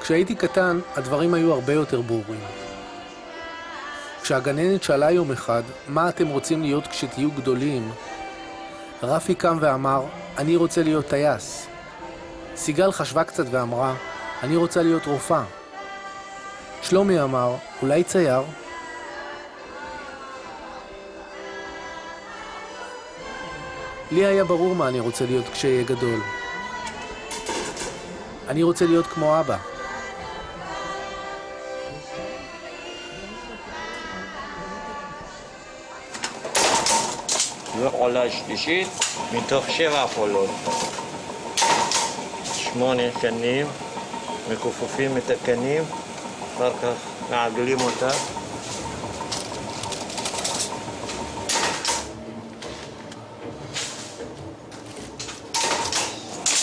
כשהייתי קטן, הדברים היו הרבה יותר ברורים. כשהגננת שאלה יום אחד, מה אתם רוצים להיות כשתהיו גדולים? רפי קם ואמר, אני רוצה להיות טייס. סיגל חשבה קצת ואמרה, אני רוצה להיות רופאה. שלומי אמר, אולי צייר? לי היה ברור מה אני רוצה להיות כשאהיה גדול. אני רוצה להיות כמו אבא. זו עולה שלישית מתוך 7 פעולות. 8 קנים, מכופפים את הקנים, אחר כך מעגלים אותה.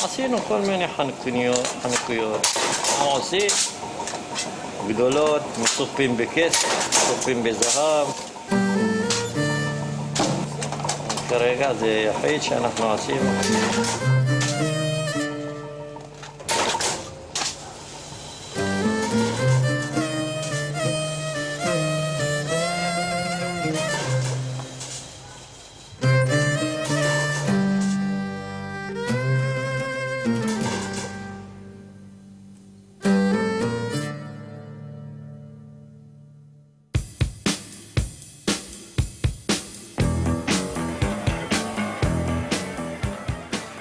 עשינו כל מיני חנוכיות. עושים גדולות, מצופים בכסף, מצופים בזהב. כרגע זה יחיד שאנחנו עשינו.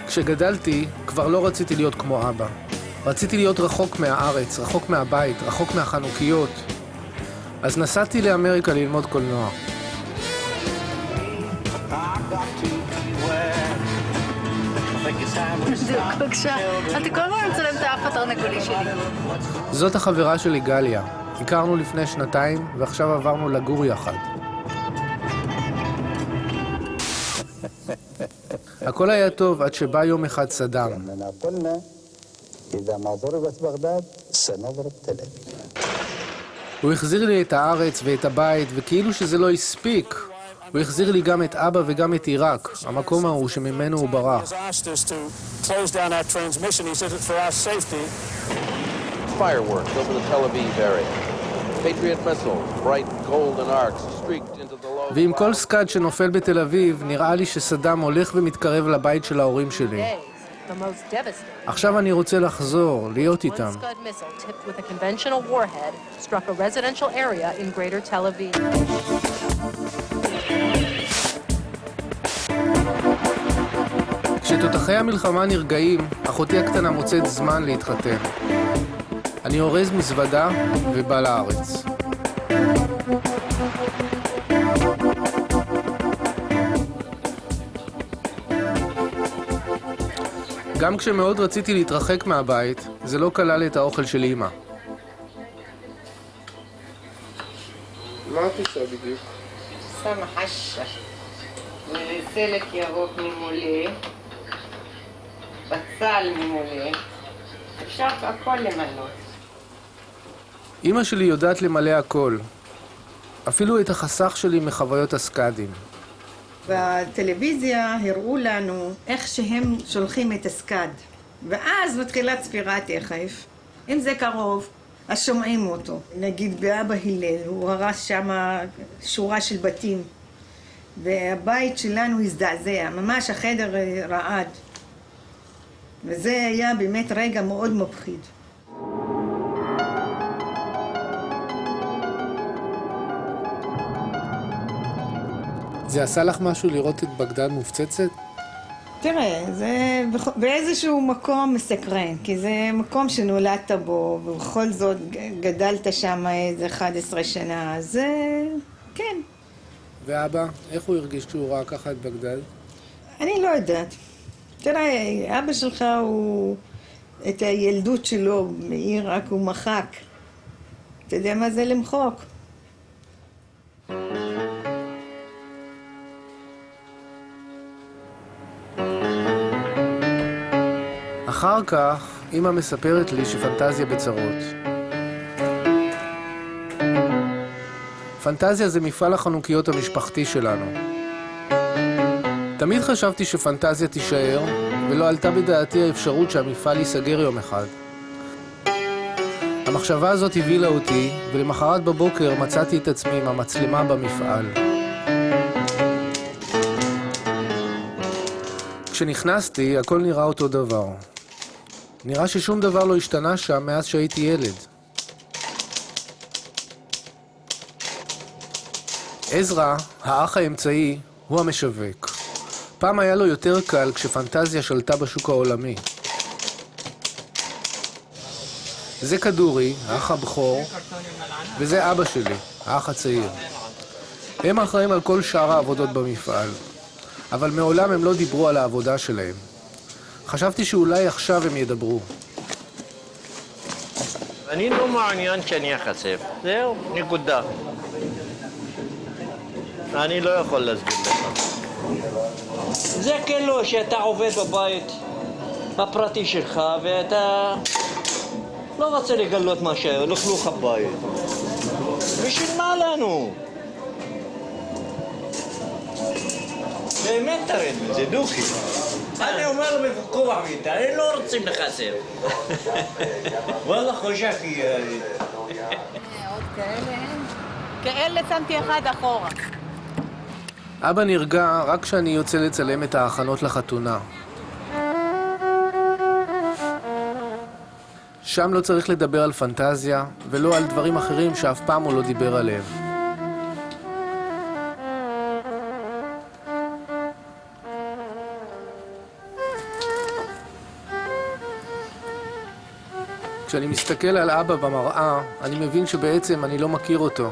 כשגדלתי, כבר לא רציתי להיות כמו אבא. רציתי להיות רחוק מהארץ, רחוק מהבית, רחוק מהחנוכיות. אז נסעתי לאמריקה ללמוד קולנוע. בבקשה, אתה כל הזמן מצלם את האף התרנגולי שלי. זאת החברה שלי גליה. הכרנו לפני 2 ועכשיו עברנו לגור יחד. הכל היה טוב עד שבא יום אחד סדאם. הוא החזיר לי את הארץ ואת הבית, וכאילו שזה לא הספיק. הוא החזיר לי גם את אבא וגם את עיראק, המקום ההוא שממנו הוא ברח. Fireworks over the Tel Aviv area. Patriot missiles, bright golden arcs streaked into the low. ועם כל סקאד שנופל בתל אביב, נראה לי שסדאם הולך ומתקרב לבית של ההורים שלי. עכשיו אני רוצה לחזור, להיות איתם. כשתותחי המלחמה נרגעים, אחותי הקטנה מוצאת זמן להתחתן. אני אורז מזוודה ובא לארץ. גם כשמאוד רציתי להתרחק מהבית, זה לא כלל את האוכל של אמא. מה את עושה בדיוק? שמה חשה. סלק ירוק ממולא, בצל ממולא. אפשר הכל למלות. אמא שלי יודעת למלא הכל. אפילו את החסך שלי מחוויות הסקאדים. בטלוויזיה הראו לנו איך שהם שולחים את הסקאד. ואז מתחילה צפירה תכף. אם זה קרוב, אז שומעים אותו. נגיד באבא הלל, הוא הרס שם שורה של בתים. והבית שלנו הזדעזע, ממש החדר רעד. וזה היה באמת רגע מאוד מפחיד. זה עשה לך משהו לראות את בגדד מופצצת? תראה, זה באיזשהו מקום מסקרן, כי זה מקום שנולדת בו, ובכל זאת גדלת שם איזה 11 שנה, אז כן. ואבא, איך הוא הרגיש כשהוא ראה ככה את בגדד? אני לא יודעת. תראה, אבא שלך הוא, את הילדות שלו מעיראק הוא מחק. אתה יודע מה זה למחוק? אחר כך, אמא מספרת לי שפנטזיה בצרות. פנטזיה זה מפעל החנוכיות המשפחתי שלנו. תמיד חשבתי שפנטזיה תישאר, ולא עלתה בדעתי האפשרות שהמפעל ייסגר יום אחד. המחשבה הזאת הבילה אותי, ולמחרת בבוקר מצאתי את עצמי עם המצלמה במפעל. כשנכנסתי, הכל נראה אותו דבר. נראה ששום דבר לא השתנה שם מאז שהייתי ילד. עזרא, האח האמצעי, הוא המשווק. פעם היה לו יותר קל כשפנטזיה שלטה בשוק העולמי. זה כדורי, האח הבכור, וזה אבא שלי, האח הצעיר. הם אחראים על כל שאר העבודות במפעל, אבל מעולם הם לא דיברו על העבודה שלהם. חשבתי שאולי עכשיו הם ידברו. אני לא מעוניין שאני אחשף. זהו, נקודה. אני לא יכול להסביר לך. זה כאילו שאתה עובד בבית הפרטי שלך ואתה לא רוצה לגלות מה שלכלוך הבית. בשביל מה לנו? באמת תרד מזה, דוקי. אני אומר לבקוח איתה, אני לא רוצים לחסר. וואלה חושקי. עוד כאלה הם? כאלה שמתי אחד אחורה. אבא נרגע רק כשאני יוצא לצלם את ההכנות לחתונה. שם לא צריך לדבר על פנטזיה, ולא על דברים אחרים שאף פעם הוא לא דיבר עליהם. כשאני מסתכל על אבא במראה, אני מבין שבעצם אני לא מכיר אותו.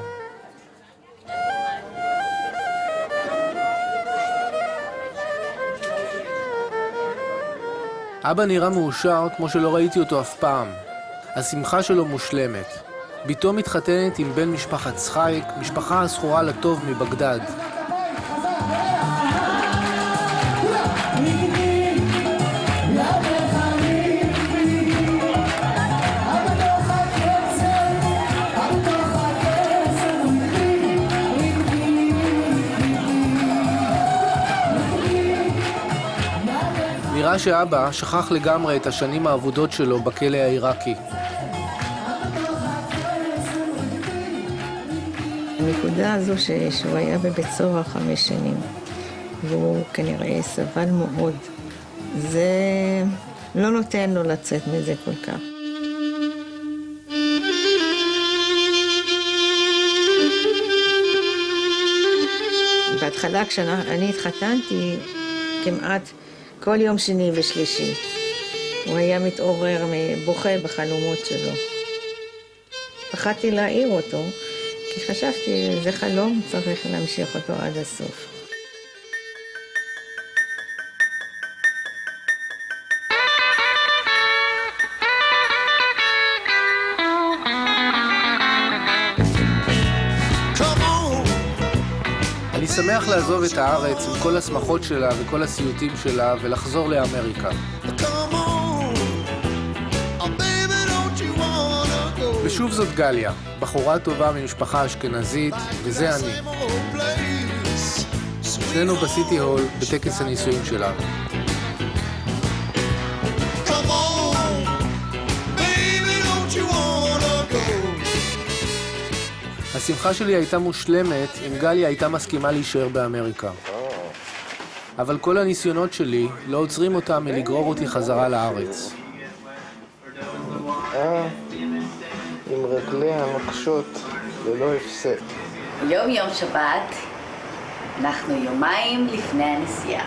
אבא נראה מאושר כמו שלא ראיתי אותו אף פעם. השמחה שלו מושלמת. ביתו מתחתנת עם בן משפחת צחייק, משפחה הזכורה לטוב מבגדד. נראה שאבא שכח לגמרי את השנים האבודות שלו בכלא העיראקי. הנקודה הזו שהוא היה בבית סוהר 5 שנים, והוא כנראה סבל מאוד. זה לא נותן לו לצאת מזה כל כך. בהתחלה כשאני התחתנתי, כמעט כל יום שני ושלישי. הוא היה מתעורר בוכה בחלומות שלו. פחדתי להעיר אותו, כי חשבתי, זה חלום, צריך להמשיך אותו עד הסוף. אני שמח לעזוב את הארץ עם כל השמחות שלה וכל הסיוטים שלה ולחזור לאמריקה. ושוב זאת גליה, בחורה טובה ממשפחה אשכנזית, וזה אני. שנינו בסיטי הול בטקס הנישואים שלנו. השמחה שלי הייתה מושלמת אם גליה הייתה מסכימה להישאר באמריקה. אבל כל הניסיונות שלי לא עוצרים אותה מלגרור אותי חזרה לארץ. עם רגלי הנוקשות ללא הפסק. יום שבת, אנחנו יומיים לפני הנסיעה.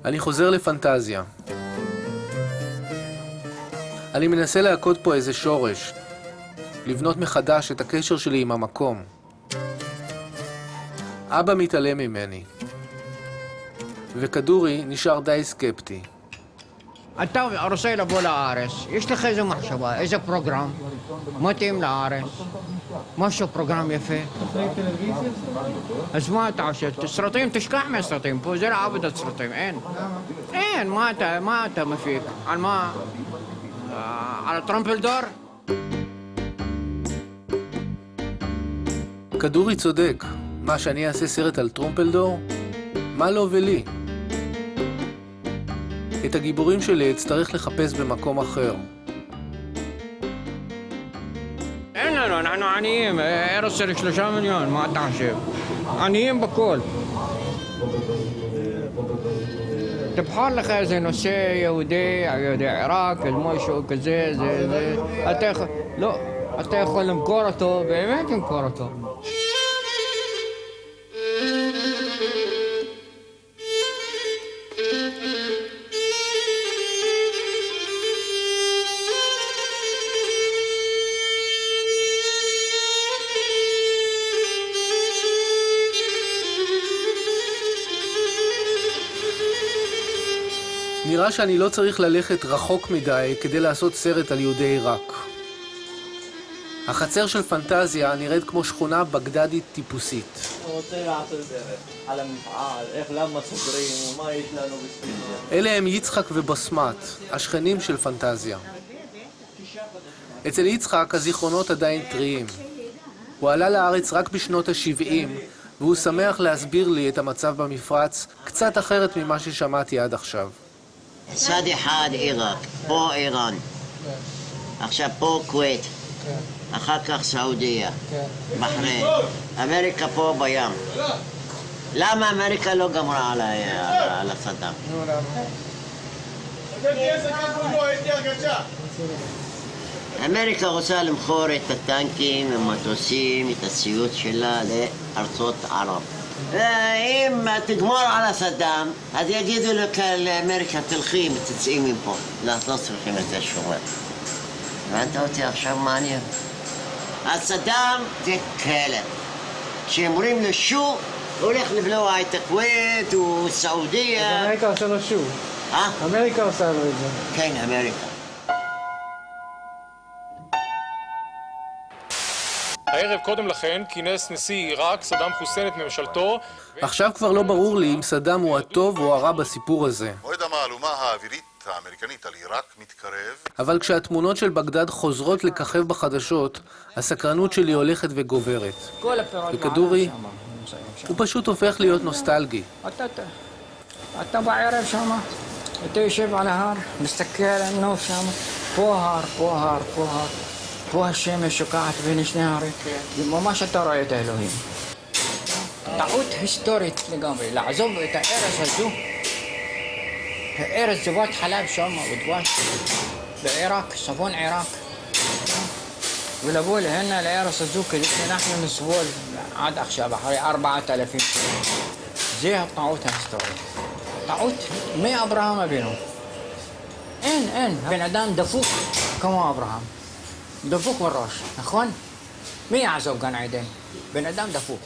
אני חוזר לפנטזיה. אני מנסה להכות פה איזה שורש. לבנות מחדש את הקשר שלי עם המקום. אבא מתעלם ממני, וכדורי נשאר די סקפטי. אתה רוצה לבוא לארץ, יש לך איזו מחשבה, איזה פרוגרם מתאים לארץ, משהו פרוגרם יפה. אז מה אתה עושה? סרטים, תשכח מהסרטים, פה זה לא עבודת סרטים, אין, מה אתה מפיק? על מה? על הטרומפלדור? כדורי צודק, מה שאני אעשה סרט על טרומפלדור? מה לו ולי? את הגיבורים שלי אצטרך לחפש במקום אחר. אין לנו, אנחנו עניים, ארץ של 3 מיליון, מה אתה חושב? עניים בכל. תבחר לך איזה נושא יהודי עיראק, משהו כזה, זה. אתה יכול למכור אותו, באמת למכור אותו. נראה שאני לא צריך ללכת רחוק מדי כדי לעשות סרט על יהודי עיראק. החצר של פנטזיה נראית כמו שכונה בגדדית טיפוסית. הוא רוצה לעשות סרט על המפעל, למה סוגרים, מה יש לנו בספיציה. אלה הם יצחק ובסמת, השכנים של פנטזיה. אצל יצחק הזיכרונות עדיין טריים. הוא עלה לארץ רק בשנות ה-70, והוא שמח להסביר לי את המצב במפרץ קצת אחרת ממה ששמעתי עד עכשיו. צד אחד עיראק, פה איראן, עכשיו פה כווית, אחר כך סעודיה, בחריין, אמריקה פה בים. למה אמריקה לא גמרה על הסדאם? אמריקה רוצה למכור את הטנקים, המטוסים, את הציוד שלה לארצות ערב. אם תגמור על הסדאם, אז יגידו לאמריקה, תלכי ותצאי מפה. לא צריכים את זה שומר. הבנת אותי עכשיו מעניין? הסדאם זה כלב. כשאומרים לו שו, הוא הולך לבלוע את הכווית וסעודיה. אז אמריקה עושה לו שו. אמריקה עושה לו את זה. כן, אמריקה. הערב קודם לכן כינס נשיא עיראק, סדאם חוסיין, את ממשלתו. עכשיו כבר לא ברור לי אם סדאם הוא הטוב או הרע בסיפור הזה. מועד המהלומה האווירית האמריקנית על עיראק מתקרב. אבל כשהתמונות של בגדד חוזרות לככב בחדשות, הסקרנות שלי הולכת וגוברת. וכדורי, הוא פשוט הופך להיות נוסטלגי. אתה בערב שם, אתה יושב על ההר, מסתכל על הנוף שם, פה הר, פה הר, פה הר. פה השמש שוקעת בין שני ההרים, ממש אתה רואה את האלוהים. טעות היסטורית לגמרי, לעזוב את הארץ הזו, הארץ זבת חלב שם ודבש, בעיראק, צפון עיראק, ולבוא להנה לארץ הזו כדי שאנחנו נסבול עד עכשיו, אחרי 4,000 שנה. זה הטעות ההיסטורית. טעות מאברהם אבינו. אין, בן אדם דפוק כמו אברהם. דפוק בראש, נכון? מי יעזוב גן עדן? בן אדם דפוק.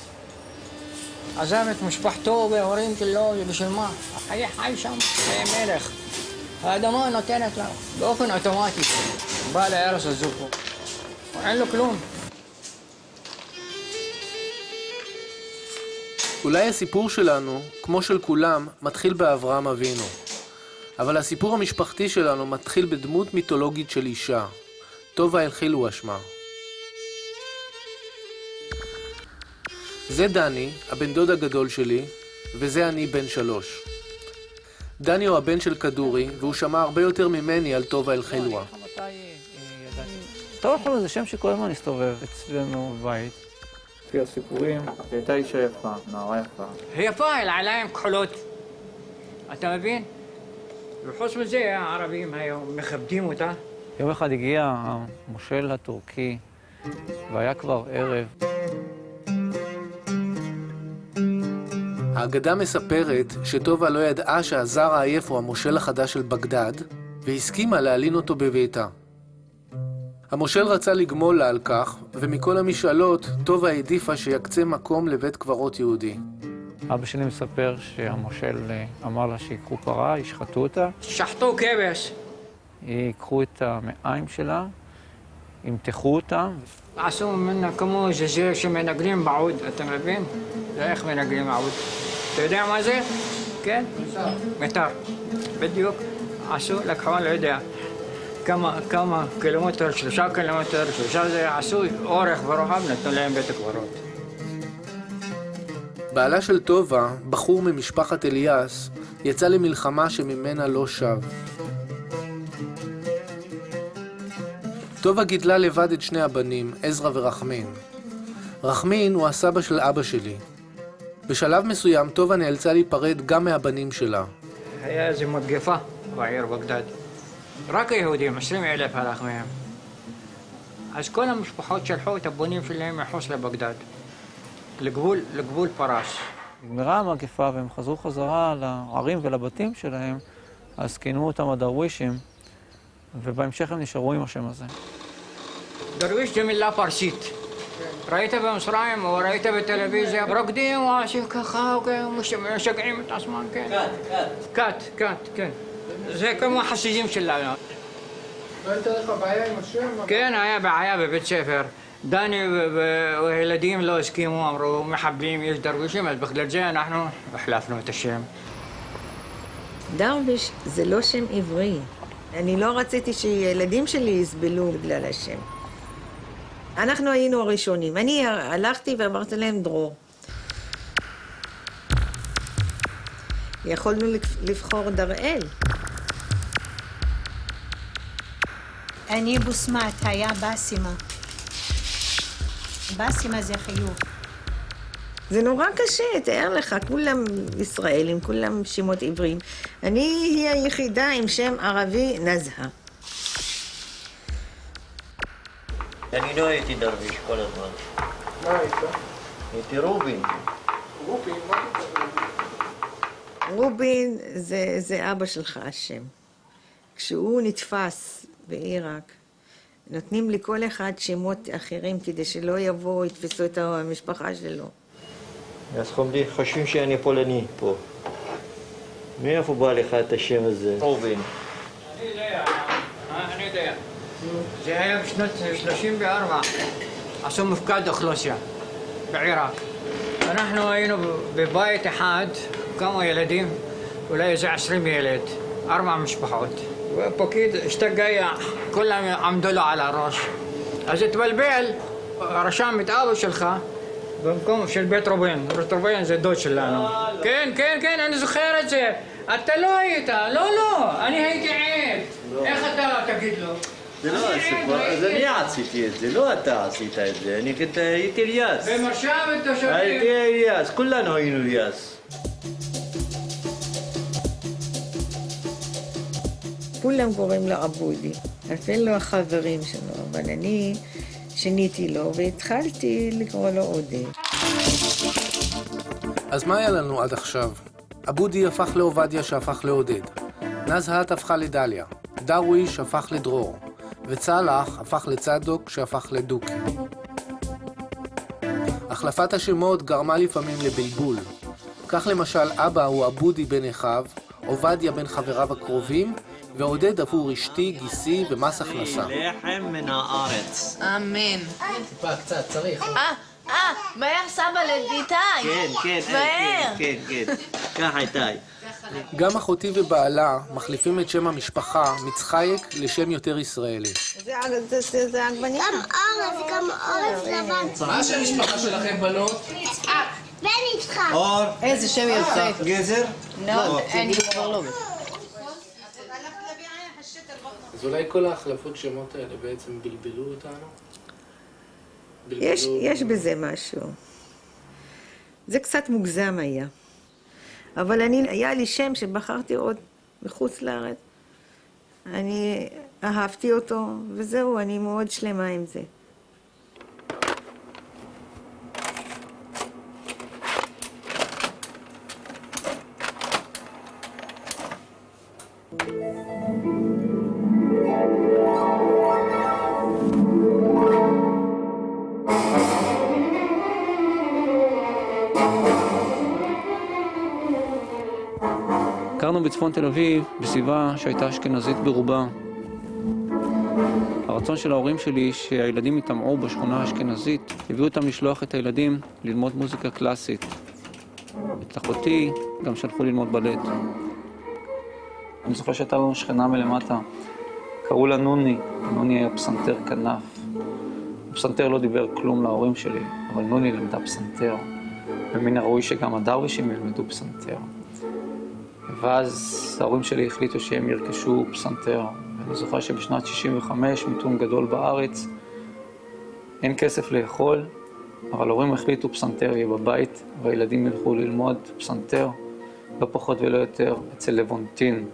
עזב את משפחתו וההורים שלו, בשביל מה? היה חי שם, היה מלך. האדמה נותנת לו, באופן אוטומטי. בא לארץ הזו פה. אין לו כלום. אולי הסיפור שלנו, כמו של כולם, מתחיל באברהם אבינו. אבל הסיפור המשפחתי שלנו מתחיל בדמות מיתולוגית של אישה. טובה אלחילו השמה. זה דני, הבן דוד הגדול שלי, וזה אני בן 3. דני הוא הבן של כדורי, והוא שמע הרבה יותר ממני על טובה אלחילו. טובה אלחילו זה שם שכל הזמן הסתובב אצלנו בבית. לפי הסיפורים, היא הייתה אישה יפה, נערה יפה. היא יפה, על עיניים כחולות. אתה מבין? וחוץ מזה, הערבים היום מכבדים אותה. יום אחד הגיע המושל הטורקי, והיה כבר ערב. האגדה מספרת שטובה לא ידעה שהזר העייף הוא המושל החדש של בגדד, והסכימה להלין אותו בביתה. המושל רצה לגמול לה על כך, ומכל המשאלות, טובה העדיפה שיקצה מקום לבית קברות יהודי. אבא שלי מספר שהמושל אמר לה שיקחו פרה, ישחטו אותה. שחטו כבש. ייקחו את המעיים שלה, ימתחו אותה. עשו ממנה כמו ז'ז'ר שמנגלים בעוד, אתה מבין? זה איך מנגלים בעוד. אתה יודע מה זה? כן? מיתר. בדיוק. עשו, לקחו, לא יודע. כמה קילומטר, 3 קילומטר, 3 זה עשו אורך ורוחב, נתנו להם בית הקברות. בעלה של טובה, בחור ממשפחת אליאס, יצא למלחמה שממנה לא שב. טובה גידלה לבד את שני הבנים, עזרא ורחמין. רחמין הוא הסבא של אבא שלי. בשלב מסוים טובה נאלצה להיפרד גם מהבנים שלה. היה איזו מגפה בעיר בגדד. רק היהודים, 20,000 הלך מהם. אז כל המשפחות שלחו את הבונים שלהם מחוץ לבגדד, לגבול פרס. נגמרה המגפה והם חזרו חזרה לערים ולבתים שלהם, אז כינו אותם הדרווישים, ובהמשך הם נשארו עם השם הזה. דרוויש זה מילה פרסית. ראית במצרים או ראית בטלוויזיה, רוקדים או עושים ככה, משגעים את עצמם, כן. קאט, כן. זה כמו החסידים שלנו. לא הייתה לך בעיה עם השם? כן, היה בעיה בבית ספר. דני והילדים לא הסכימו, אמרו, מחבלים, יש דרווישים, אז בגלל זה אנחנו החלפנו את השם. דרוויש זה לא שם עברי. אני לא רציתי שילדים שלי יסבלו בגלל השם. אנחנו היינו הראשונים. אני הלכתי ואמרתי להם דרור. יכולנו לבחור דראל. אני בוסמת, היה בסימה. בסימה זה חיוך. זה נורא קשה, תאר לך, כולם ישראלים, כולם שמות עבריים. אני היא היחידה עם שם ערבי נזהה. אני לא הייתי דרוויש כל הזמן. מה היית? הייתי רובין. רובין? מה אתה רובין? רובין זה אבא שלך השם. כשהוא נתפס בעיראק, נותנים לכל אחד שמות אחרים כדי שלא יבואו, יתפסו את המשפחה שלו. אז חושבים שאני פולני פה. מאיפה בא לך את השם הזה? רובין. אני יודע. זה היה בשנות 34. עשו מפקד אוכלוסייה בעיראק. אנחנו היינו בבית אחד, כמה ילדים, אולי איזה 20 ילד, 4 משפחות. ופקיד השתגע, כולם עמדו לו על הראש. אז התבלבל, רשם את אבא שלך במקום של בית רובין. בית רובין זה דוד שלנו. כן, אני זוכר את זה. אתה לא היית, לא, אני הייתי עד. איך אתה תגיד לו? זה לא הסיפור, אז אני עשיתי את זה, לא אתה עשית את זה, אני הייתי אליאס. במרשם התושבים. הייתי אליאס, כולנו היינו אליאס. כולם קוראים לו עבודי, אפילו החברים שלו, אבל אני שיניתי לו והתחלתי לקרוא לו עודד. אז מה היה לנו עד עכשיו? עבודי הפך לעובדיה שהפך לעודד. נזהת הפכה לדליה. דרוויש הפך לדרור. וצלח הפך לצדוק שהפך לדוקי. החלפת השמות גרמה לפעמים לבלבול. כך למשל אבא הוא עבודי בן אחיו, עובדיה בין חבריו הקרובים, ועודד עבור אשתי, גיסי ומס הכנסה. לחם מן הארץ. אמן. טיפה קצת צריך. מהר סבא לדיטאי. כן. ככה איתי. גם אחותי ובעלה מחליפים את שם המשפחה מצחייק לשם יותר ישראלי. זה עגבניה. גם אורז לבן. מה השם המשפחה שלכם בנות? יצחק. בן יצחק. אור. איזה שם יפה. גזר? לא, אני כבר לא. אז אולי כל ההחלפות שמות האלה בעצם בלבלו אותנו? יש בזה משהו. זה קצת מוגזם היה. אבל היה לי שם שבחרתי עוד מחוץ לארץ. אני אהבתי אותו, וזהו, אני מאוד שלמה עם זה. גרנו בצפון תל אביב בסביבה שהייתה אשכנזית ברובה. הרצון של ההורים שלי שהילדים יתאמעו בשכונה האשכנזית, הביאו אותם לשלוח את הילדים ללמוד מוזיקה קלאסית. את אחותי גם שלחו ללמוד בלט. אני זוכר שהייתה לנו שכנה מלמטה, קראו לה נוני. נוני היה פסנתר כנף. הפסנתר לא דיבר כלום להורים שלי, אבל נוני למדה פסנתר. ומן הראוי שגם הדרווישים ילמדו פסנתר. ואז ההורים שלי החליטו שהם ירכשו פסנתר. ואני זוכר שבשנת 65, מיתון גדול בארץ, אין כסף לאכול, אבל ההורים החליטו פסנתר יהיה בבית, והילדים ילכו ללמוד פסנתר, לא פחות ולא יותר, אצל לבונטין.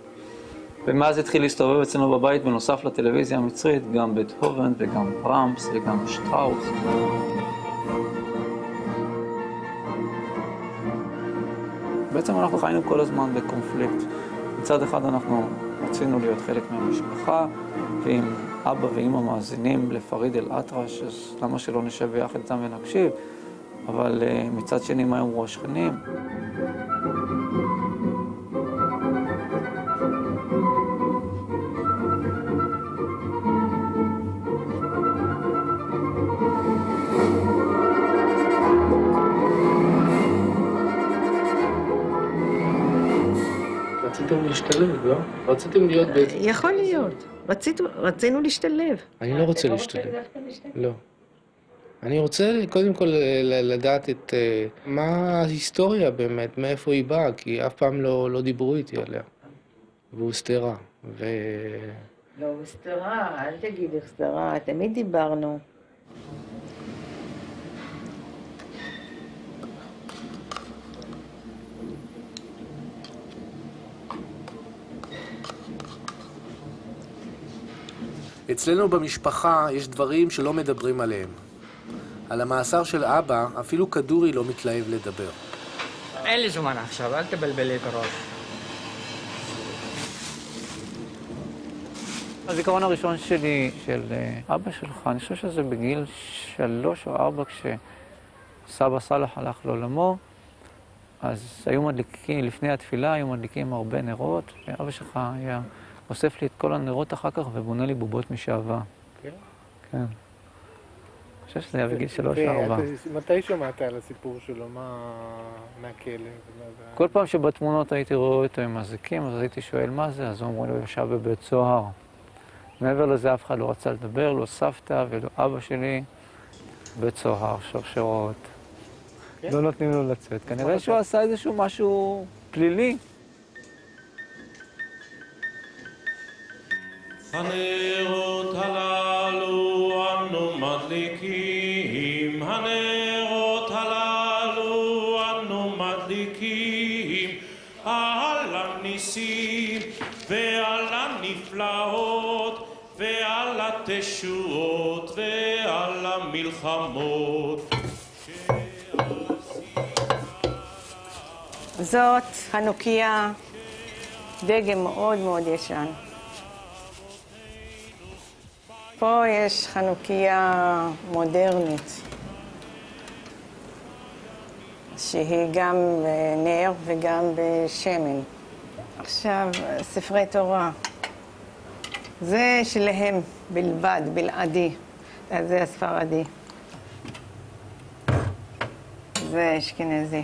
ומאז התחיל להסתובב אצלנו בבית, בנוסף לטלוויזיה המצרית, גם בטהובן וגם ברמס וגם שטראוס. בעצם אנחנו חיינו כל הזמן בקונפליקט. מצד אחד אנחנו רצינו להיות חלק מהמשפחה, ועם אבא ואמא מאזינים לפריד אל-אטרש, אז למה שלא נשב ביחד איתם ונקשיב? אבל מצד שני, מה אמרו השכנים? רציתם להשתלב, לא? רציתם להיות באיזה... יכול להיות. רצינו להשתלב. אני לא רוצה להשתלב. לא. אני רוצה קודם כל לדעת את מה ההיסטוריה באמת, מאיפה היא באה, כי אף פעם לא דיברו איתי עליה. והוסתרה. לא, הוסתרה, אל תגיד הוסתרה, תמיד דיברנו. אצלנו במשפחה יש דברים שלא מדברים עליהם. על המאסר של אבא, אפילו כדורי לא מתלהב לדבר. אין לי זמן עכשיו, אל תבלבל לי את הראש. הזיכרון הראשון שלי של אבא שלך, אני חושב שזה בגיל 3 או 4, כשסבא סלח הלך לעולמו, אז היו מדליקים, לפני התפילה היו מדליקים הרבה נרות, ואבא שלך היה אוסף לי את כל הנרות אחר כך ובונה לי בובות משעבה. כן? כן. אני חושב שזה היה בגיל 3 או 4. מתי שמעת על הסיפור שלו? מהכלא? כל פעם שבתמונות הייתי רואה אותו עם מזיקים, אז הייתי שואל מה זה, אז אמרו לו, ישב בבית סוהר. מעבר לזה אף אחד לא רצה לדבר, לא סבתא ולא אבא שלי, בית סוהר, שרשרות. לא נותנים לו לצאת. כנראה שהוא עשה איזשהו משהו פלילי. הנרות הללו אנו מדליקים, הנרות הללו אנו מדליקים, על הניסים ועל הנפלאות ועל התשועות ועל המלחמות. זאת חנוכיה, דגם מאוד מאוד ישן. פה יש חנוכיה מודרנית, שהיא גם בנר וגם בשמן. עכשיו, ספרי תורה. זה שלהם בלבד, בלעדי. זה הספרדי. זה אשכנזי.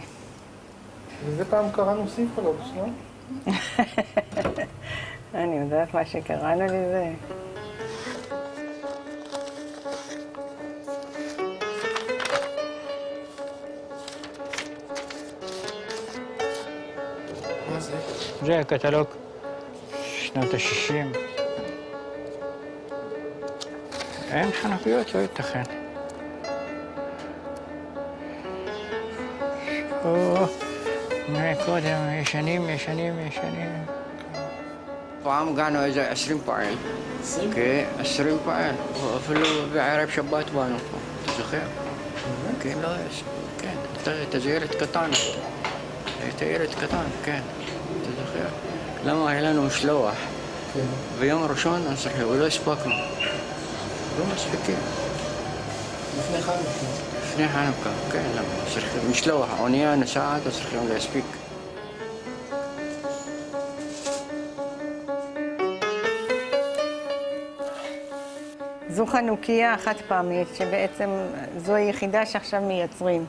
וזה פעם קראנו סיפולות, לא? אני יודעת מה שקראנו לזה. מה זה? זה קטלוג שנות ה-60. אין חנוכיות, לא ייתכן. קודם, ישנים. פעם הגענו איזה 20 פעל. 20? כן, 20 פעל. אפילו בערב שבת באנו פה. אתה זוכר? כן, לא, כן. אתה זה ילד קטן. היית ילד קטן, כן. אתה זוכר? למה היה לנו משלוח? כן. ביום הראשון ולא הספקנו. לא מספיקים. לפני חנוכה. לפני חנוכה, כן, למה? צריכים משלוח, האונייה נוסעת, אז צריכים להספיק. זו חנוכיה חד פעמית, שבעצם זו היחידה שעכשיו מייצרים.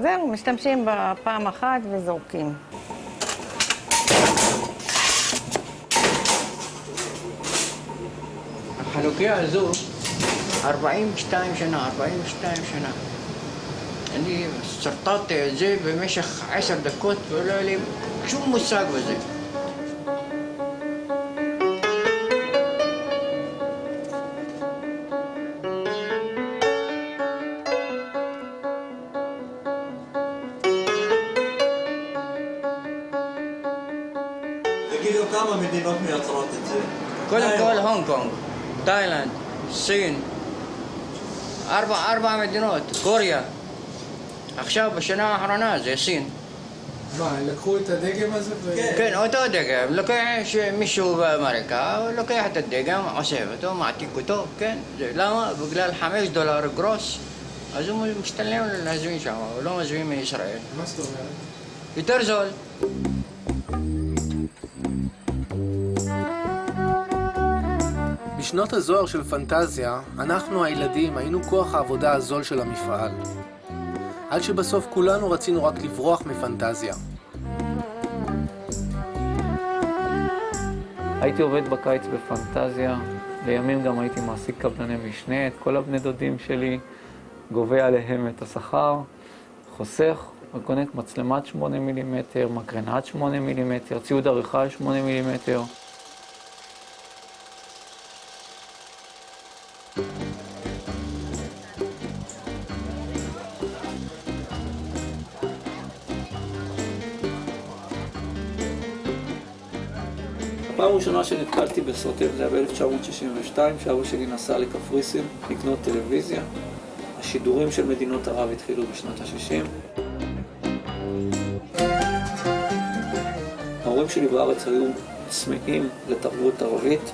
זהו, משתמשים בה פעם אחת וזורקים. החנוכיה הזו 42 שנה. אני סרטטתי את זה במשך 10 דקות ולא היה לי שום מושג בזה. תגידו כמה מדינות מייצרות את זה? קודם כל הונג קונג, תאילנד, סין, 4 מדינות, קוריאה. עכשיו בשנה האחרונה זה סין. מה, לקחו את הדגם הזה כן, אותו דגם. לוקח מישהו באמריקה, הוא לוקח את הדגם, עושה אותו, מעתיק אותו, כן. למה? בגלל $5 גרוס, אז הוא משתלם להזמין שם, הוא לא מזמין מישראל. מה זאת אומרת? יותר זול. בשנות הזוהר של פנטזיה, אנחנו הילדים היינו כוח העבודה הזול של המפעל. עד שבסוף כולנו רצינו רק לברוח מפנטזיה. הייתי עובד בקיץ בפנטזיה, לימים גם הייתי מעסיק קבלני משנה, את כל הבני דודים שלי, גובה עליהם את השכר, חוסך, וקונה מצלמת 8 מילימטר, מקרנת 8 מילימטר, ציוד עריכה 8 מילימטר. הפעם הראשונה שנתקלתי בסרטים זה היה ב-1962, שאבא שלי נסע לקפריסין לקנות טלוויזיה. השידורים של מדינות ערב התחילו בשנות ה-60. ההורים שלי בארץ היו צמאים לתרבות ערבית,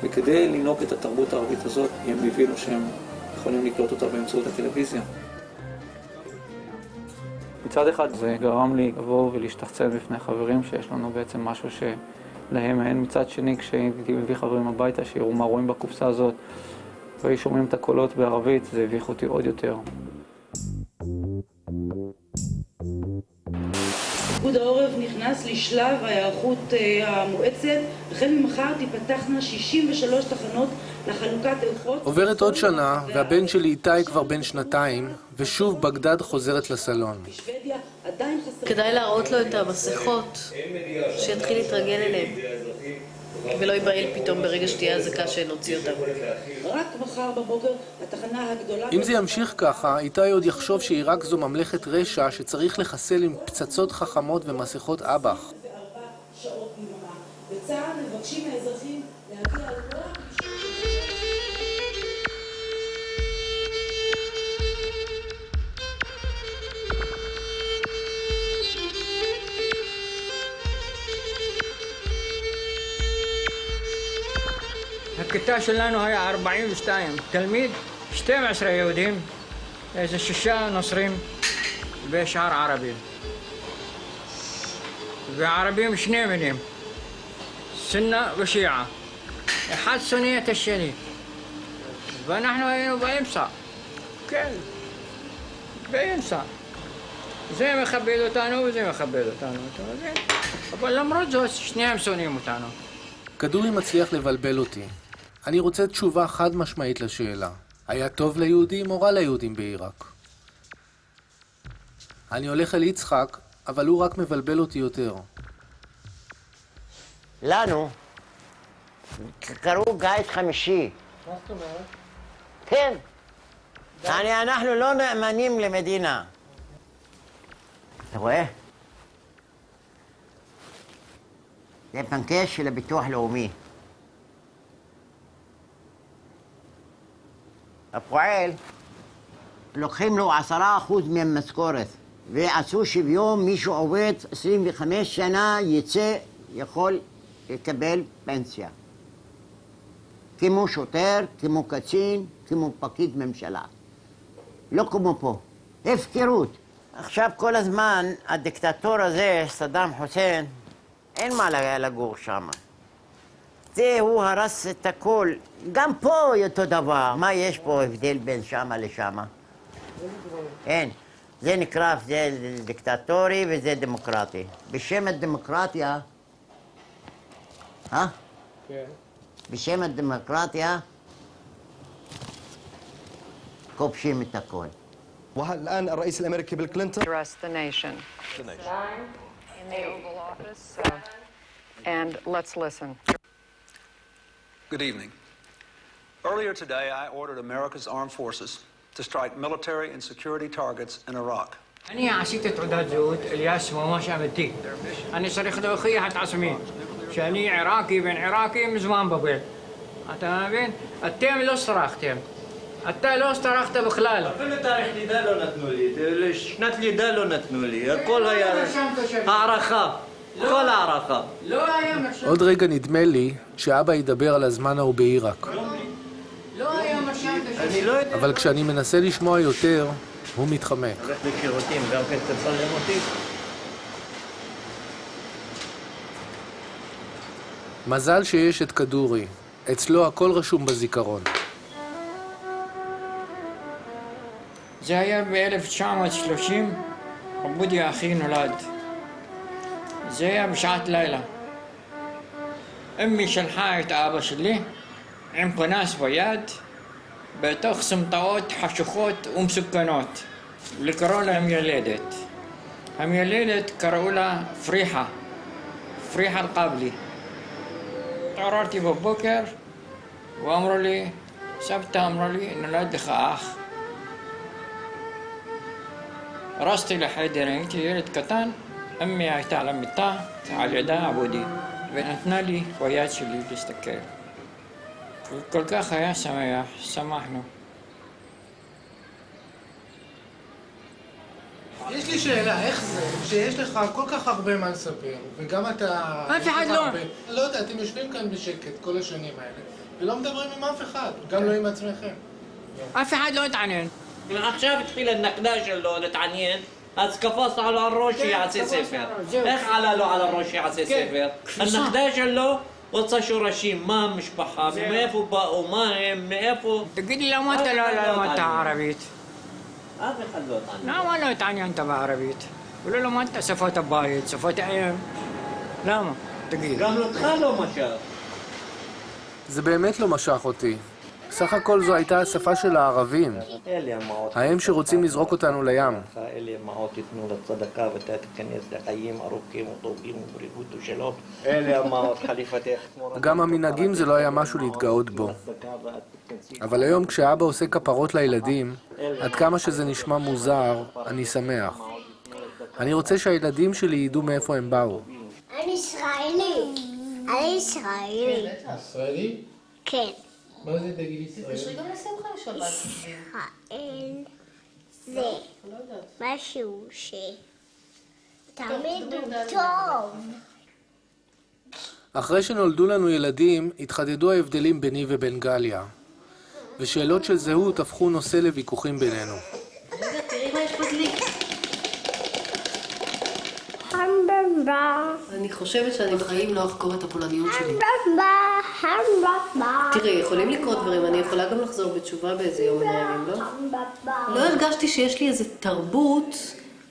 וכדי לנהוג את התרבות הערבית הזאת, הם הבינו שהם יכולים לקלוט אותה באמצעות הטלוויזיה. מצד אחד זה גרם לי לבוא ולהשתחצן בפני חברים שיש לנו בעצם משהו שלהם אין. מצד שני, כשהייתי מביא חברים הביתה שיראו מה רואים בקופסה הזאת והיו שומעים את הקולות בערבית, זה הביך אותי עוד יותר. פיקוד העורף נכנס לשלב ההיערכות המואצת. החל ממחר תיפתחנה 63 תחנות לחלוקת ערכות. עוברת עוד שנה, והבן שלי איתי כבר בן 2, ושוב בגדד חוזרת לסלון. כדאי להראות לו את המסכות, שיתחיל להתרגל אליהם, ולא ייבהל פתאום ברגע שתהיה הזקה שנוציא אותם. רק מחר בבוקר התחנה הגדולה... אם זה ימשיך ככה, איתי עוד יחשוב שעיראק זו ממלכת רשע שצריך לחסל עם פצצות חכמות ומסכות אב"ח. בצה"ל מבקשים מהאזרחים להגיע על כל... הכיתה שלנו היה 42 תלמיד, 12 יהודים, איזה 6 נוצרים ושאר ערבים. וערבים 2 מינים, סונה ושיעה. אחד שונא את השני. ואנחנו היינו באמצע. כן, באמצע. זה מכבד אותנו וזה מכבד אותנו. אבל למרות זאת, שניהם שונאים אותנו. כדורי מצליח לבלבל אותי. אני רוצה תשובה חד משמעית לשאלה. היה טוב ליהודים או רע ליהודים בעיראק? אני הולך אל יצחק, אבל הוא רק מבלבל אותי יותר. לנו קראו גיס חמישי. מה זאת אומרת? כן. אנחנו לא נאמנים למדינה. אתה רואה? זה פנקס של הביטוח לאומי. הפועל, לוקחים לו 10% מהמשכורת, ועשו שוויון, מישהו עובד 25 שנה, יצא, יכול לקבל פנסיה. כמו שוטר, כמו קצין, כמו פקיד ממשלה. לא כמו פה. הפקרות. עכשיו כל הזמן, הדיקטטור הזה, סדאם חוסיין, אין מה לגור שם. זה, הוא הרס את הכל. גם פה אותו דבר. מה יש פה הבדל בין שמה לשמה? אין. זה נקרא, זה דיקטטורי וזה דמוקרטי. בשם הדמוקרטיה, כן. בשם הדמוקרטיה, כובשים את הכל. والآن الرئيس الأمريكي بيل كلينتون address the nation. In the Oval Office, and let's listen. Good evening. Earlier today, I ordered America's armed forces to strike military and security targets in Iraq. أنا عسيت تعداد زود الياس ما شامتي. أنا صريخ دوخية حتى عصمين. شاني عراقي بين عراقي من زمان بقول. أنت بين التيم لو صرختهم. אתה לא סתרחת בכלל. אפילו תאריך לידה לא נתנו לי, שנת לידה לא נתנו לי, הכל היה הערכה, כל הערכה. עוד רגע נדמה לי שאבא ידבר על הזמן ההוא בעיראק. אבל כשאני מנסה לשמוע יותר, הוא מתחמק. הולך לשירותים, גם כן תצלם אותי. מזל שיש את כדורי, אצלו הכל רשום בזיכרון. זה היה ב-1930, עבודי אחי נולד. זה היה בשעת לילה. אמי שלחה את אבא שלי עם פנס ביד בתוך סמטאות חשוכות ומסוכנות לקרוא להם ילדת. המילדת קראו לה פריחה, פריחה אל-קבלי. התעוררתי בבוקר ואמרו לי, סבתא אמרה לי, נולד לך אח. רצתי לחדר, הייתי ילד קטן, אמי הייתה על המיטה, על ידה עבודי, ונתנה לי ביד שלי להסתכל. כל כך היה שמח, שמחנו. יש לי שאלה, איך זה שיש לך כל כך הרבה מה לספר, וגם אתה... אף אחד לא... לא יודע, אתם יושבים כאן בשקט כל השנים האלה, ולא מדברים עם אף אחד, גם לא עם עצמכם. אף אחד לא התעניין. עכשיו התחיל הנקדה שלו להתעניין, אז קפץ על הראש שיעשה ספר. איך עלה לו על הראש שיעשה ספר? הנקדה שלו רוצה שורשים, מה המשפחה, מאיפה באו, מה הם, מאיפה... תגיד לי למה אתה לא למדת ערבית? אף אחד לא התעניין. למה לא התעניינת בערבית? ולא למדת שפת הבית, שפת האם? למה? תגיד. גם אותך לא משך. זה באמת לא משך אותי. סך הכל זו הייתה השפה של הערבים. הם שרוצים לזרוק אותנו לים. אלה אמהות ייתנו לצדקה ואתה תיכנס לחיים ארוכים וטובים ובריאות ושלום. אלה אמהות חליפתך. גם המנהגים זה לא היה משהו להתגאות בו. אבל היום כשאבא עושה כפרות לילדים, עד כמה שזה נשמע מוזר, אני שמח. אני רוצה שהילדים שלי ידעו מאיפה הם באו. אני ישראלי. אני ישראלי. ישראלי? כן. מה זה תגיד ישראל? תתקשרי גם לשמחה לשבת. ישראל זה משהו שתמיד הוא טוב. אחרי שנולדו לנו ילדים, התחדדו ההבדלים ביני ובין גליה. ושאלות של זהות הפכו נושא לוויכוחים בינינו. רגע, תראי מה יש בדלי. אני חושבת שאני בחיים לא אחקור את הפולניות שלי. תראי, יכולים לקרות דברים, אני יכולה גם לחזור בתשובה באיזה יום מהימים, לא? לא הרגשתי שיש לי איזו תרבות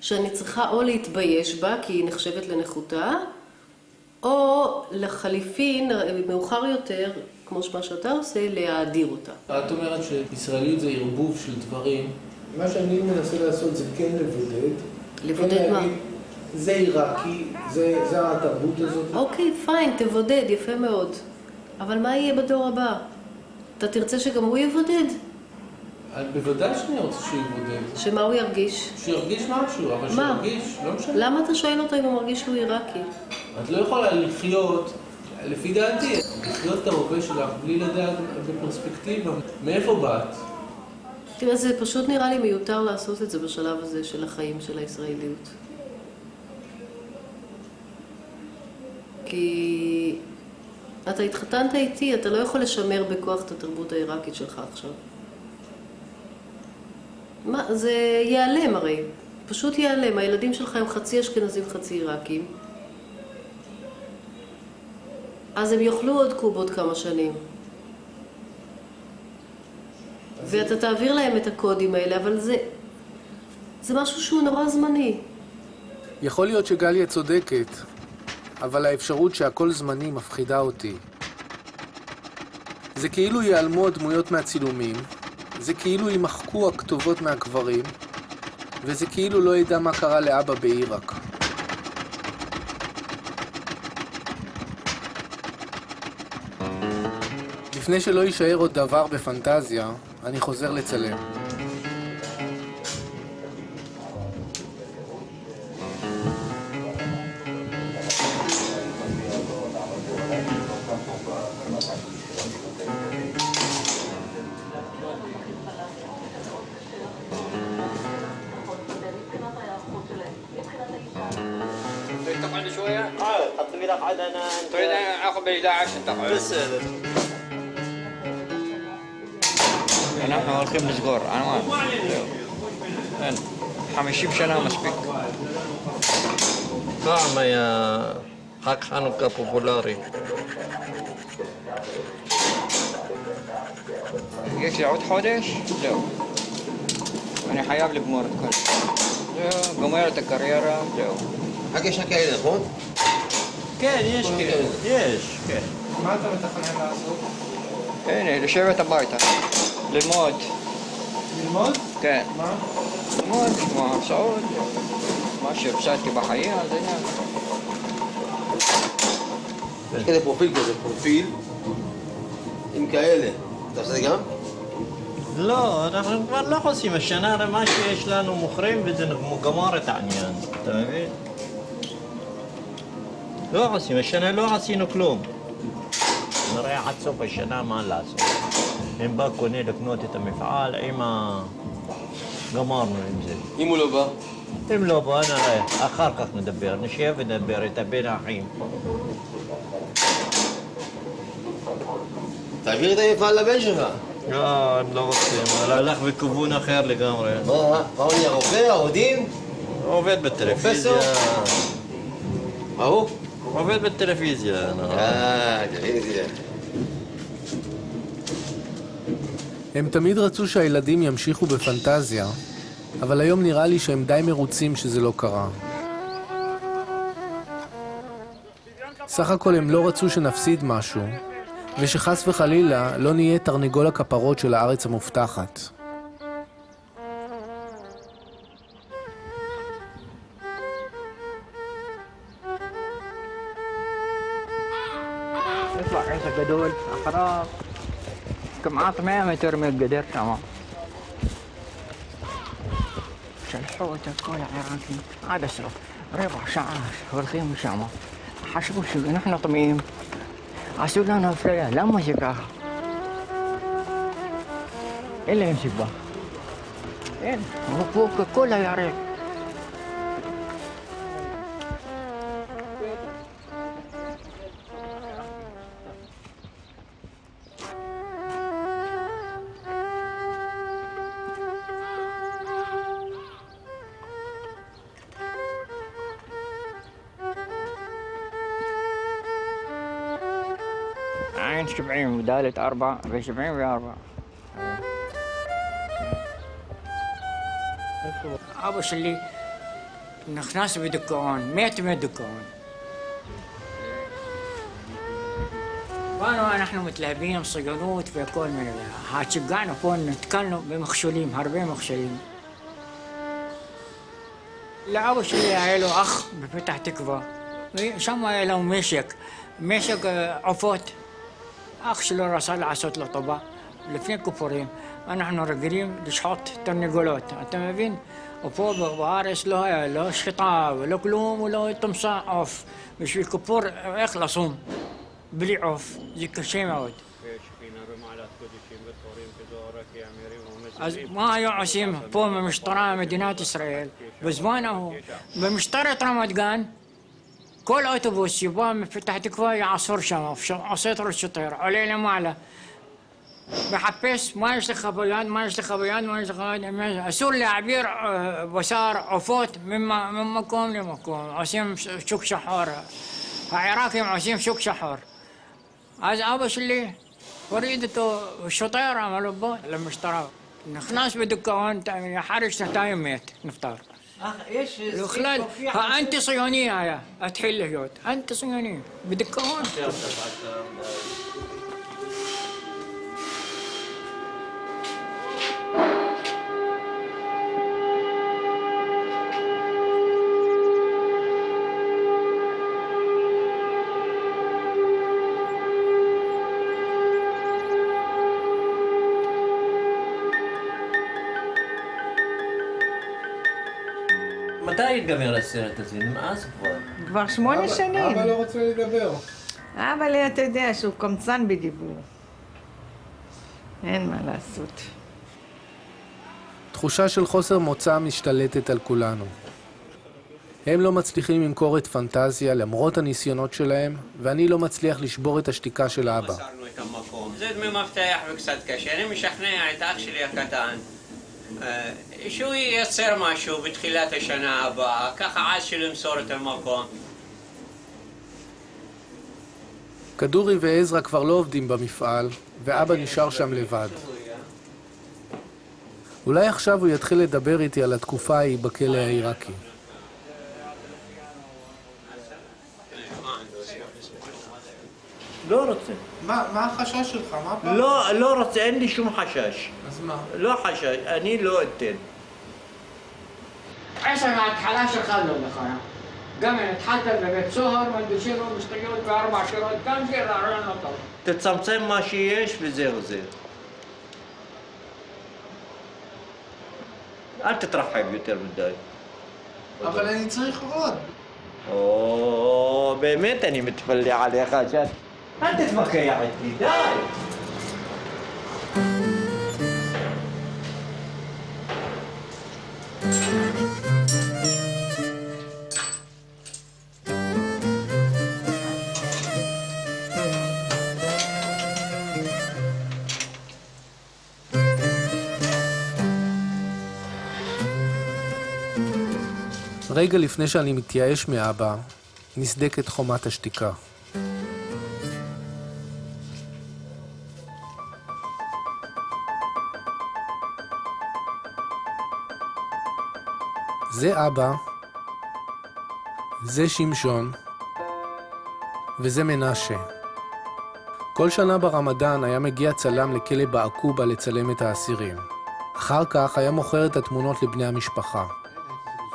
שאני צריכה או להתבייש בה, כי היא נחשבת לנחותה, או לחליפין, מאוחר יותר, כמו מה שאתה עושה, להאדיר אותה. את אומרת שישראליות זה ערבוב של דברים. מה שאני מנסה לעשות זה כן לבודד. לבודד מה? זה עיראקי, זה התרבות הזאת. אוקיי, פיין, תבודד, יפה מאוד. אבל מה יהיה בדור הבא? אתה תרצה שגם הוא יבודד? בוודאי שאני רוצה שיבודד. שמה הוא ירגיש? שירגיש משהו, אבל שירגיש, לא משנה. למה אתה שואל אותו אם הוא מרגיש שהוא עיראקי? את לא יכולה לחיות, לפי דעתי, לחיות את ההווה שלך בלי לדעת בפרספקטיבה. מאיפה באת? תראה, זה פשוט נראה לי מיותר לעשות את זה בשלב הזה של החיים של הישראליות. כי אתה התחתנת איתי, אתה לא יכול לשמר בכוח את התרבות העיראקית שלך עכשיו. מה, זה ייעלם הרי, פשוט ייעלם. הילדים שלך הם חצי אשכנזים, חצי עיראקים. אז הם יאכלו עוד קוב עוד כמה שנים. ואתה תעביר להם את הקודים האלה, אבל זה משהו שהוא נורא זמני. יכול להיות שגליה צודקת, אבל האפשרות שהכל זמני מפחידה אותי. זה כאילו ייעלמו הדמויות מהצילומים, זה כאילו יימחקו הכתובות מהקברים, וזה כאילו לא ידע מה קרה לאבא בעיראק. לפני שלא יישאר עוד דבר בפנטזיה, אני חוזר לצלם. تقعد شوية؟ حط لي لك عاد أنا تريد آخذ بالإذاعة عشان تقعد؟ بس نحن هالكم صغار أنا ما 50 سنة مسبق. طعم يا حق حنوكا بوبولاري. יש לי עוד חודש? זהו. אני חייב לגמור את כל זה. זהו, גומר את הקריירה, זהו. רק יש כאלה, נכון? כן, יש כאלה. יש, כן. מה אתה מתכנן לעשות? הנה, לשבת הביתה. ללמוד. ללמוד? כן. מה? ללמוד, לשמוע הרצאות. מה שהפסדתי בחיים, אז הנה. יש כזה פרופיל כזה, פרופיל עם כאלה. אתה עושה זה גם? לא, אנחנו כבר לא עושים. השנה מה שיש לנו מוכרים וזה גמר את העניין. אתה מבין? לא עושים, השנה לא עשינו כלום. נראה עד סוף השנה מה לעשות. אם בא קונה לקנות את המפעל, גמרנו עם זה. אם הוא לא בא? אם לא בא, נראה. אחר כך נדבר, נשב ונדבר את בין האחים. תעביר את המפעל לבן שלך. לא, הם לא רוצים. הלך בכיוון אחר לגמרי. מה הוא נהיה רופא, עורך-דין? הוא עובד בטלוויזיה. מה הוא? עובד בטלוויזיה. טלוויזיה. הם תמיד רצו שהילדים ימשיכו בפנטזיה, אבל היום נראה לי שהם די מרוצים שזה לא קרה. סך הכל הם לא רצו שנפסיד משהו, ושחס וחלילה לא נהיה תרנגול הכפרות של הארץ המובטחת. يطلع عيسى جدول أخراب كمعاط 100 متر من القدر تمام شلحوت الكل عراقي هذا سلف ربع شعر والخيم شامة حشبوا شو نحن طميم عسول لنا فليا لا ما شكاها إلا يمسك بها إيه هو فوق كلها يعرف عين 70 ودالة 4 ب 70 ب 4 أبو شلي نخناس بدكون 100 من الدكون ونحن متلهبين صيانوت في كل من هاتشقعنا فون نتكلم بمخشولين هربين مخشولين لا أبو شلي عيلو أخ بفتح تكفى شما عيلو مشك عفوت أخ شلو رسال عصوت لطبا الاثنين كفورين نحن رجلين لشحط ترنقولات أنت ما بين وفوق بغارس لا شطاب ولا كلوم ولا تمساح عوف مش في كفور يخلصون بلي عوف ذيك الشيء معود ما يعصيم فوق مشترى مدينة إسرائيل بزمانه بمشترى رمضان كل أوتوبوس يبغى مفتح تكفى يعصر شمال عصير الشطير علينا معله بحبس ما يشتغل خبيان أسول لعبير بسار عفوت من مكان لمكان عسيم شوك شحور عراقي عسيم شوك شحور אז אבא שלי הוריד אותו, שוטר עמלו בו למשטרה. נכנס בדיכאון, אחרי שנתיים מת, נפטר. בכלל, האנטי-ציוני היה, התחיל להיות. אנטי-ציוני, בדיכאון. מתי יתגמר הסרט הזה? נמאס כבר. כבר 8 שנים. אבא לא רוצה לדבר. אבל אתה יודע שהוא קמצן בדיבור. אין מה לעשות. תחושה של חוסר מוצא משתלטת על כולנו. הם לא מצליחים למכור את פנטזיה למרות הניסיונות שלהם, ואני לא מצליח לשבור את השתיקה של האבא. זה דמי מפתח וקצת קשה. אני משכנע את אח שלי הקטן שהוא ייצר משהו בתחילת השנה הבאה, ככה עד שלמסור את המקום. כדורי ועזרא כבר לא עובדים במפעל, ואבא נשאר שם לבד. אולי עכשיו הוא יתחיל לדבר איתי על התקופה ההיא בכלא העיראקי. לא רוצה. מה החשש שלך? לא רוצה, אין לי שום חשש. אז מה? לא חשש, אני לא אתן. עצם ההתחלה שלך לא נכונה. גם אם התחלת בבית סוהר, מלבישים לו בשטויות ב4 שורות, גם זה רעיון לא טוב. תצמצם מה שיש וזהו זה. אל תתרחב יותר מדי. אבל אני צריך עוד. באמת אני מתפלא עליך, אל תתמקח איתי, די. רגע לפני שאני מתייאש מאבא, נסדקת חומת השתיקה. זה אבא, זה שמשון, וזה מנשה. כל שנה ברמדאן היה מגיע צלם לכלא בעקובה לצלם את האסירים. אחר כך היה מוכר את התמונות לבני המשפחה.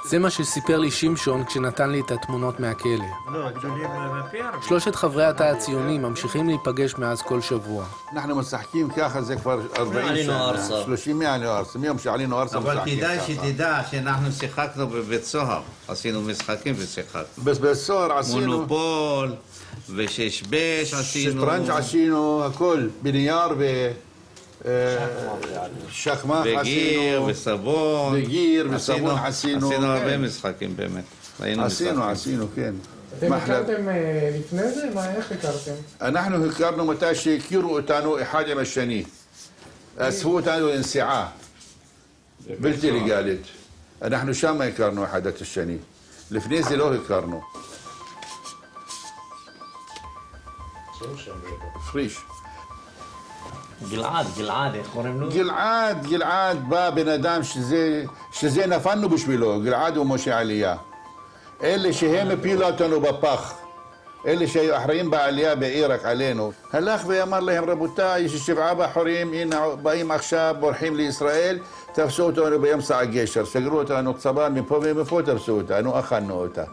זה מה שסיפר לי שמשון כשנתן לי את התמונות מהכלא. לא, גדולים מהפייר. 3 חברי התא הציוני ממשיכים להיפגש מאז כל שבוע. אנחנו משחקים ככה זה כבר 40 שנה. 30 עלינו ארסה. מיום שעלינו ארסה אבל כדאי שתדע שאנחנו שיחקנו בבית סוהר. עשינו משחקים ושיחקנו. בבית סוהר עשינו... מונופול וששבש עשינו. שטרנג' עשינו, הכל. בנייר ו... שחמח עשינו. וגיר וסבון. וגיר וסבון עשינו. עשינו הרבה משחקים באמת. עשינו, כן. אתם הכרתם לפני זה? איך הכרתם? אנחנו הכרנו מתי שהכירו אותנו אחד עם השני. אספו אותנו לנסיעה. בלתי לגלית. אנחנו שם הכרנו אחד את השני. לפני זה לא הכרנו. פריש. גלעד, איך קוראים לו? גלעד בא בן אדם שזה נפלנו בשבילו, גלעד ומשה עלייה. אלה שהם הפילו אותנו בפח, אלה שהיו אחראים בעלייה בעיראק עלינו. הלך ואמר להם, רבותיי, יש 7 בחורים, הנה באים עכשיו, בורחים לישראל, תפסו אותנו באמצע הגשר, סגרו אותנו צבא מפה ומפה, תפסו אותנו, אכלנו אותה.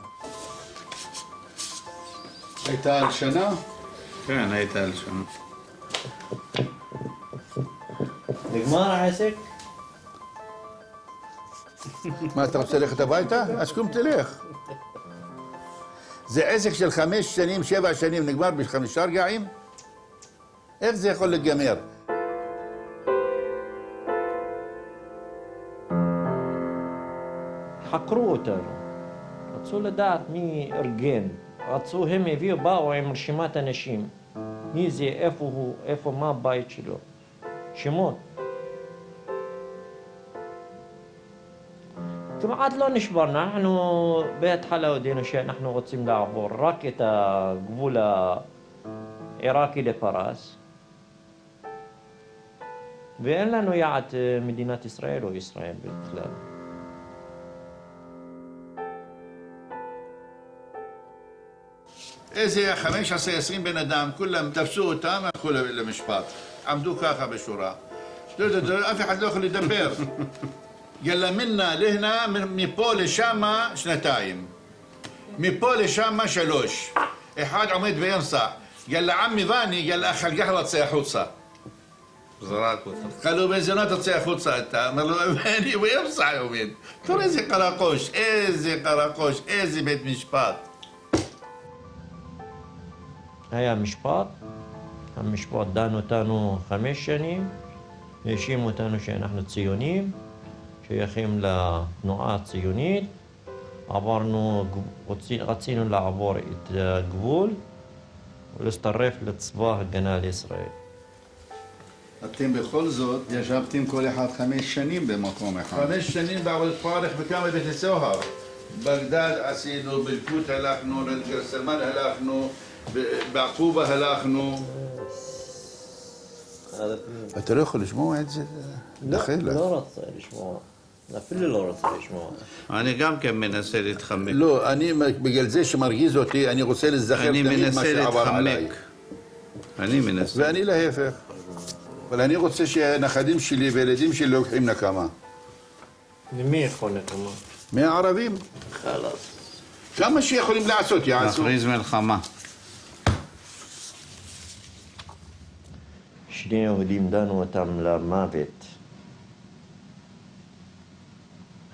הייתה על שנה? כן, הייתה על שנה. נגמר העסק? מה, אתה רוצה ללכת הביתה? אז קום תלך. זה עסק של 5 שנים, 7 שנים, נגמר ב5 רגעים? איך זה יכול להיגמר? חקרו אותנו. רצו לדעת מי ארגן. הם באו עם רשימת אנשים. מי זה, איפה הוא, מה הבית שלו. שמות. כמעט לא נשברנו, אנחנו בהתחלה הודינו שאנחנו רוצים לעבור רק את הגבול עיראקי לפרס, ואין לנו יעד מדינת ישראל או ישראל בכלל. איזה 15-20 בן אדם, כולם תפסו אותם, הלכו למשפט. עמדו ככה בשורה. אף אחד לא יכול לדבר. יאללה מנה להנה, מפה לשמה 2. מפה לשמה 3. אחד עומד וינصح. יאללה עמי ואני, יאללה אח القهوة תצא החוצה. זרק אותו. قالوا בנזונה תצא החוצה אתה. אמר לו, ואני וינסח עומד. תראה איזה קרקוש, איזה קרקוש, איזה בית משפט. היה משפט, המשפט דן אותנו 5 שנים, האשימו אותנו שאנחנו ציונים, שייכים לתנועה הציונית, רצינו לעבור את הגבול ולהצטרף לצבא הגנה לישראל. אתם בכל זאת ישבתם כל אחד 5 שנים במקום אחד. 5 שנים בעבודת פרך בכמה בית סוהר. בגדד עשינו, בלקוט הלכנו, לגרסלמן הלכנו, בעקובה הלכנו. אתה לא יכול לשמוע את זה? לא רוצה לשמוע. אפילו לא רוצה לשמוע. אני גם כן מנסה להתחמק. לא, אני בגלל זה שמרגיז אותי, אני רוצה לזכר תמיד מה שעבר עליי. אני מנסה. ואני להפך. אבל אני רוצה שהנכדים שלי וילדים שלי לוקחים נקמה. למי יכול נקמה? מהערבים. חלאס. כמה שיכולים לעשות יעשו. להכריז מלחמה. 2 יהודים דנו אותם למוות.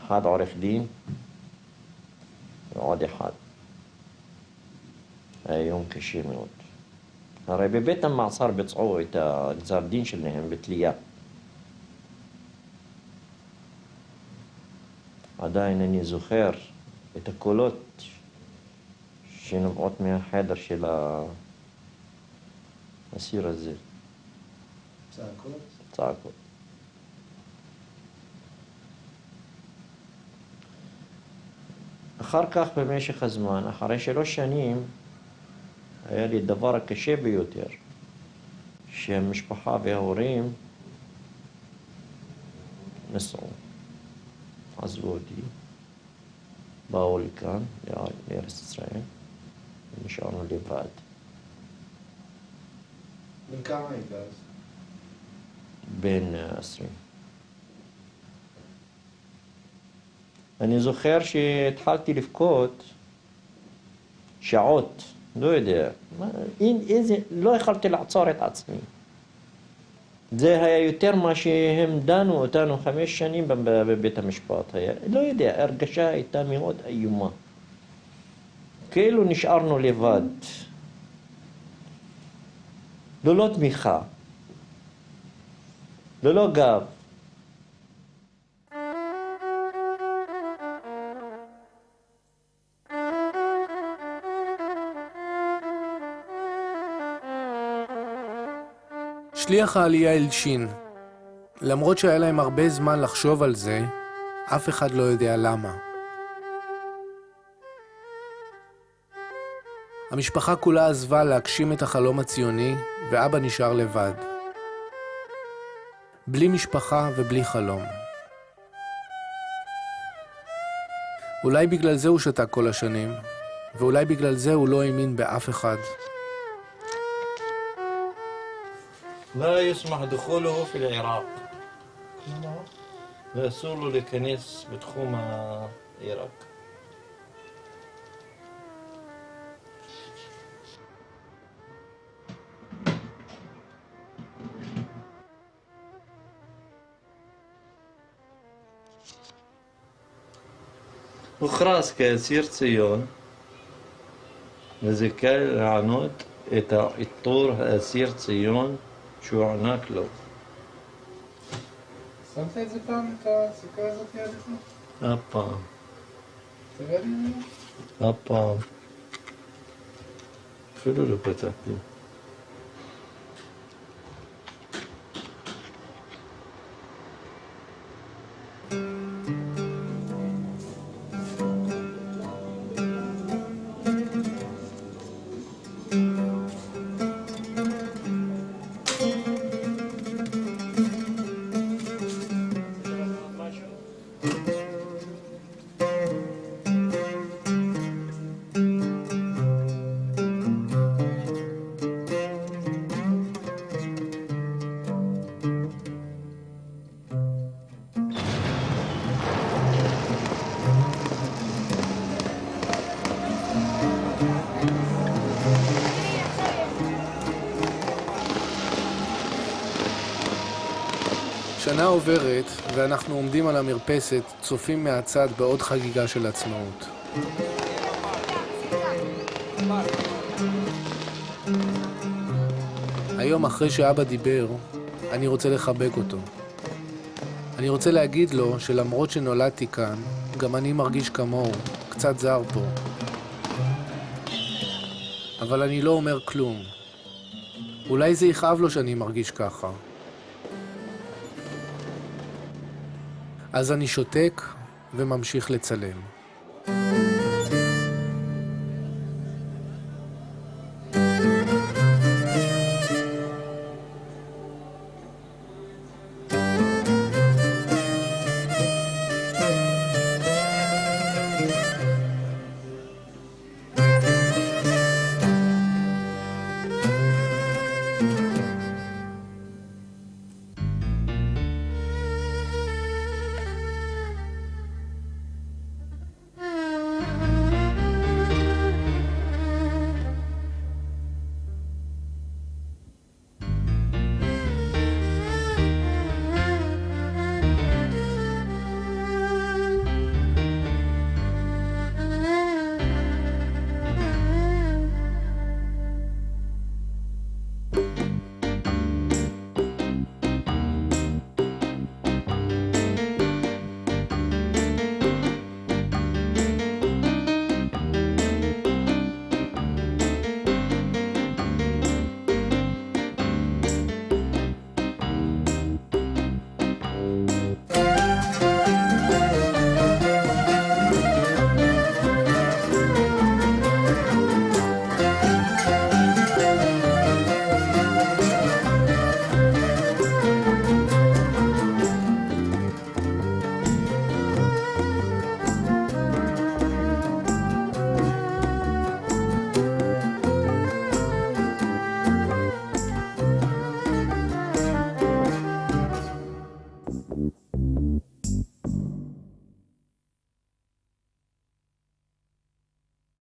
אחד עורך דין ועוד אחד. היה יום קשה מאוד. הרי בבית המעצר ביצעו את הגזר דין שלהם בתלייה. עדיין אני זוכר את הקולות שנובעות מהחדר של האסיר הזה. צעקות? צעקות. אחר כך במשך הזמן, אחרי 3 שנים, היה לי דבר הקשה ביותר, שהמשפחה וההורים נסעו, עזבו אותי, באו לכאן, לארץ ישראל, ונשארנו לבד. בן כמה היית אז? בן 20. אני זוכר שהתחלתי לבכות שעות, לא יודע, לא יכולתי לעצור את עצמי. זה היה יותר מה שהם דנו אותנו 5 שנים בבית המשפט. לא יודע, הרגשה הייתה מאוד איומה. כאילו נשארנו לבד. ללא תמיכה. ללא גב. שליח העלייה הלשין. למרות שהיה להם הרבה זמן לחשוב על זה, אף אחד לא יודע למה. המשפחה כולה עזבה להגשים את החלום הציוני, ואבא נשאר לבד. בלי משפחה ובלי חלום. אולי בגלל זה הוא שתק כל השנים, ואולי בגלל זה הוא לא האמין באף אחד. لا يسمح دخوله في العراق. ואסור לו להיכנס בתחום העיראק. הוכרז כאסיר ציון, וזה קל לענות את העיטור האסיר ציון שהוענק לו. שמת את זה פעם, את הסיכה הזאת יד את זה? אף פעם. תראה לי ממנו? אף פעם. אפילו לא פתחתי. שנה עוברת ואנחנו עומדים על המרפסת, צופים מהצד בעוד חגיגה של עצמאות. היום אחרי שאבא דיבר, אני רוצה לחבק אותו. אני רוצה להגיד לו שלמרות שנולדתי כאן, גם אני מרגיש כמוהו, קצת זר פה. אבל אני לא אומר כלום. אולי זה יכאב לו שאני מרגיש ככה. אז אני שותק וממשיך לצלם.